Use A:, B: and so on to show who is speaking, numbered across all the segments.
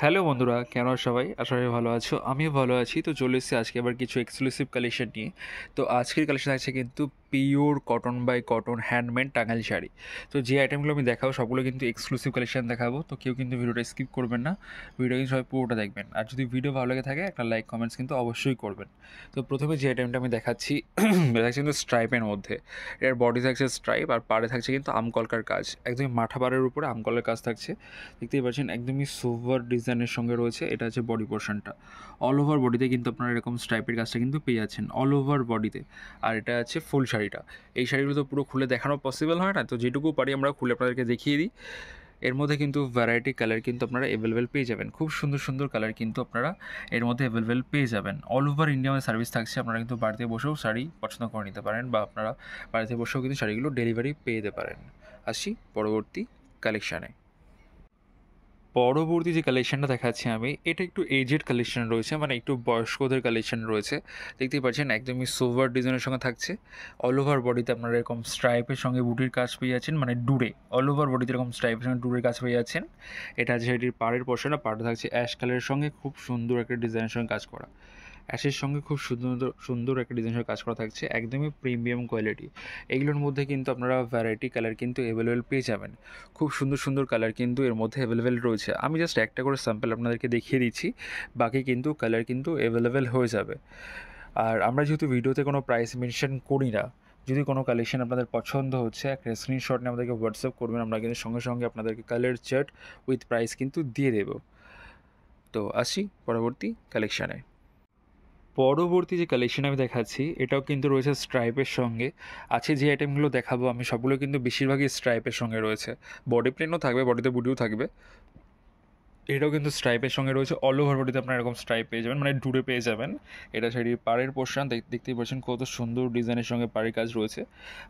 A: Hello বন্ধুরা, কেন সবাই আশা করি ভালো আছো। আমিও ভালো আছি। তো চলে এসেছি আজকে আবার কিছু এক্সক্লুসিভ কালেকশন নিয়ে। তো আজকের কালেকশন আছে কিন্তু pure cotton by cotton handmade Tangail sari. তো যে আইটেমগুলো আমি দেখাবো সবগুলো কিন্তু এক্সক্লুসিভ কালেকশন দেখাবো। তো কেউ কিন্তু ভিডিওটা স্কিপ করবেন না, ভিডিও কিন্তু সবাই পুরোটা দেখবেন। আর যদি ভিডিও ভালো লেগে থাকে একটা লাইক কমেন্টস কিন্তু অবশ্যই করবেন। তো প্রথমে যে আইটেমটা আমি দেখাচ্ছি এটা থাকছে কিন্তু স্ট্রাইপের মধ্যে। এর বডি থাকছে স্ট্রাইপ আর পাড়ে থাকছে কিন্তু আমকলকার কাজ, একদমই মাথা পাড়ের উপরে আমকলের কাজ থাকছে। দেখতেই পাচ্ছেন একদমই সোভার ডিজাইনের সঙ্গে রয়েছে। এটা হচ্ছে বডি পোর্শনটা। অল ওভার বডিতে কিন্তু আপনারা এরকম স্ট্রাইপের কাজটা কিন্তু পেয়ে যাচ্ছেন অল ওভার বডিতে। আর এটা আছে ফুল শাড়িটা। এই শাড়িগুলো তো পুরো খুলে দেখানো পসিবল হয় না, তো যেটুকু পারি আমরা খুলে আপনাদেরকে দেখিয়ে দিই। এর মধ্যে কিন্তু ভ্যারাইটি কালার কিন্তু আপনারা অ্যাভেলেবেল পেয়ে যাবেন। খুব সুন্দর সুন্দর কালার কিন্তু আপনারা এর মধ্যে অ্যাভেলেবেল পেয়ে যাবেন। অল ওভার ইন্ডিয়া আমাদের সার্ভিস থাকছে। আপনারা কিন্তু বাড়িতে বসেও শাড়ি পছন্দ করে নিতে পারেন, বা আপনারা বাড়িতে বসেও কিন্তু শাড়িগুলো ডেলিভারি পেয়ে যেতে পারেন। আসি পরবর্তী কালেকশানে। পরবর্তী যে কালেকশানটা দেখাচ্ছি আমি, এটা একটু এজেড কালেকশান রয়েছে, মানে একটু বয়স্কদের কালেকশান রয়েছে। দেখতেই পাচ্ছেন একদমই সোভার ডিজাইনের সঙ্গে থাকছে। অল ওভার বডিতে আপনারা এরকম স্ট্রাইপের সঙ্গে বুটির কাজ পেয়ে যাচ্ছেন, মানে ডুরে অল ওভার বডিতে এরকম স্ট্রাইপের সঙ্গে ডুরের কাজ পেয়ে যাচ্ছেন। এটা আছে এটির পাড়ের পোর্শন, পাড়টা থাকছে অ্যাশ কালারের সঙ্গে খুব সুন্দর একটা ডিজাইনের সঙ্গে কাজ করা। অ্যাশের সঙ্গে খুব সুন্দর সুন্দর একটা ডিজাইনের কাজ করা থাকছে, একদমই প্রিমিয়াম কোয়ালিটি। এগুলোর মধ্যে কিন্তু আপনারা ভ্যারাইটি কালার কিন্তু অ্যাভেলেবেল পেয়ে যাবেন। খুব সুন্দর সুন্দর কালার কিন্তু এর মধ্যে অ্যাভেলেবেল রয়েছে। আমি জাস্ট একটা করে স্যাম্পল আপনাদেরকে দেখিয়ে দিচ্ছি, বাকি কিন্তু কালার কিন্তু অ্যাভেলেবেল হয়ে যাবে। আর আমরা যেহেতু ভিডিওতে কোনো প্রাইস মেনশন করি না, যদি কোনো কালেকশন আপনাদের পছন্দ হচ্ছে একটা স্ক্রিনশট নিয়ে আমাদেরকে হোয়াটসঅ্যাপ করবেন, আমরা কিন্তু সঙ্গে সঙ্গে আপনাদেরকে কালার চার্ট উইথ প্রাইস কিন্তু দিয়ে দেব। তো আসি পরবর্তী কালেকশানে। পরবর্তী যে কালেকশন আমি দেখাচ্ছি এটাও কিন্তু রয়েছে স্ট্রাইপের সঙ্গে। আছে যে আইটেমগুলো দেখাবো আমি সবগুলো কিন্তু বেশিরভাগই স্ট্রাইপের সঙ্গে রয়েছে। বডি প্লেনও থাকবে, বডিতে বুটিও থাকবে। এটাও কিন্তু স্ট্রাইপের সঙ্গে রয়েছে। অল ওভার বডিতে আপনারা এরকম স্ট্রাইপ পেয়ে যাবেন, মানে ডুরে পেয়ে যাবেন। এটা শাড়ির পাড়ের পোর্শন দেখতেই পাচ্ছেন কত সুন্দর ডিজাইনের সঙ্গে পাড়ের কাজ রয়েছে।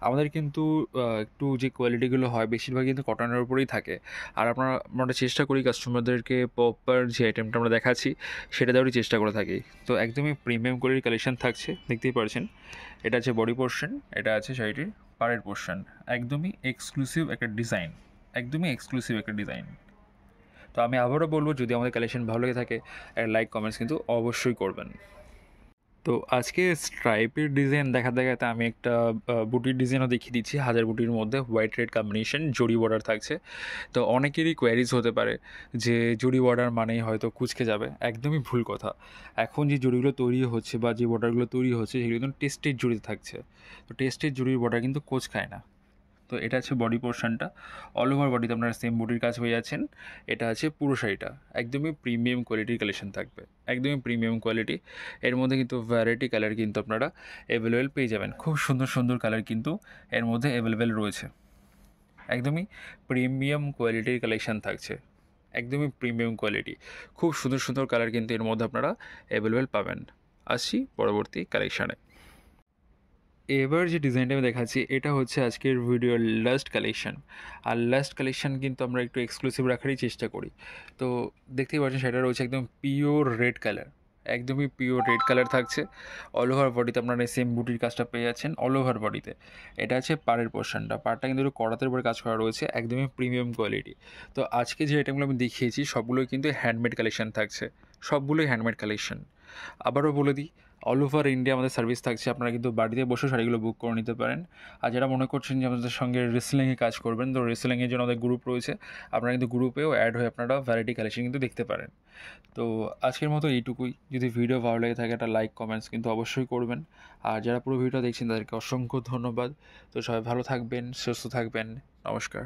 A: আমাদের কিন্তু একটু যে কোয়ালিটিগুলো হয় বেশিরভাগ কিন্তু কটনের উপরেই থাকে। আর আমরা চেষ্টা করি কাস্টমারদেরকে প্রপার যে আইটেমটা আমরা দেখাচ্ছি সেটা দেওয়ারই চেষ্টা করে থাকি। তো একদমই প্রিমিয়াম কোয়ালিটির কালেকশন থাকছে, দেখতেই পাচ্ছেন। এটা আছে বডি পোর্শন, এটা আছে শাড়িটির পাড়ের পোর্শন। একদমই এক্সক্লুসিভ একটা ডিজাইন, একদমই এক্সক্লুসিভ একটা ডিজাইন। তো আমি আবারও বলবো, যদি আমাদের কালেকশন ভালো লেগে থাকে একটা লাইক কমেন্টস কিন্তু অবশ্যই করবেন। তো আজকে স্ট্রাইপের ডিজাইন দেখাতে দেখাতে আমি একটা বুটির ডিজাইনও দেখিয়ে দিচ্ছি। হাজার বুটির মধ্যে হোয়াইট রেড কম্বিনেশন জরি বর্ডার থাকছে। তো অনেকেরই কোয়ারিজ হতে পারে যে জরি বর্ডার মানেই হয়তো কুঁচকে যাবে। একদমই ভুল কথা। এখন যে জরিগুলো তৈরি হচ্ছে বা যে বর্ডারগুলো তৈরি হচ্ছে সেগুলো কিন্তু টেস্টের জরিতে থাকছে। তো টেস্টের জরির বর্ডার কিন্তু কোঁচকায় না। তো এটা আছে বডি পোর্শনটা। অল ওভার বডিতে আপনারা সেম বডির কাজ হয়ে যাচ্ছেন। এটা আছে পুরো শাড়িটা। একদমই প্রিমিয়াম কোয়ালিটির কালেকশন থাকবে, একদমই প্রিমিয়াম কোয়ালিটি। এর মধ্যে কিন্তু ভ্যারাইটি কালার কিন্তু আপনারা অ্যাভেলেবেল পেয়ে যাবেন। খুব সুন্দর সুন্দর কালার কিন্তু এর মধ্যে অ্যাভেলেবেল রয়েছে। একদমই প্রিমিয়াম কোয়ালিটির কালেকশান থাকছে, একদমই প্রিমিয়াম কোয়ালিটি। খুব সুন্দর সুন্দর কালার কিন্তু এর মধ্যে আপনারা অ্যাভেলেবেল পাবেন। আসছি পরবর্তী কালেকশানে। এবার যে ডিজাইনটা আমি দেখাচ্ছি এটা হচ্ছে আজকের ভিডিওর লাস্ট কালেকশন। আর লাস্ট কালেকশন কিন্তু আমরা একটু এক্সক্লুসিভ রাখারই চেষ্টা করি। তো দেখতেই পাচ্ছেন সেটা রয়েছে একদম পিওর রেড কালার, একদমই পিওর রেড কালার থাকছে। অল ওভার বডিতে আপনারা সেম বুটির কাজটা পেয়ে যাচ্ছেন অল ওভার বডিতে। এটা আছে পাড়ের পোর্শনটা, পাড়টা কিন্তু একটু কড়াতের উপরে কাজ করা রয়েছে, একদমই প্রিমিয়াম কোয়ালিটি। তো আজকে যে আইটেমগুলো আমি দেখিয়েছি সবগুলোই কিন্তু হ্যান্ডমেড কালেকশন থাকছে, সবগুলোই হ্যান্ডমেড কালেকশন। আবারও বলে দিই, অল ওভার ইন্ডিয়া আমাদের সার্ভিস থাকছে। আপনারা কিন্তু বাড়িতে বসে শাড়িগুলো বুক করে নিতে পারেন। আর যারা মনে করছেন যে আমাদের সঙ্গে রিসেলিংয়ে কাজ করবেন, তো রিসেলিংয়ের জন্য আমাদের গ্রুপ রয়েছে। আপনারা কিন্তু গ্রুপেও অ্যাড হয়ে আপনারা ভ্যারাইটি কালেকশন কিন্তু দেখতে পারেন। তো আজকের মতো এইটুকুই। যদি ভিডিও ভালো লেগে থাকে একটা লাইক কমেন্টস কিন্তু অবশ্যই করবেন। আর যারা পুরো ভিডিওটা দেখছেন তাদেরকে অসংখ্য ধন্যবাদ। তো সবাই ভালো থাকবেন, সুস্থ থাকবেন। নমস্কার।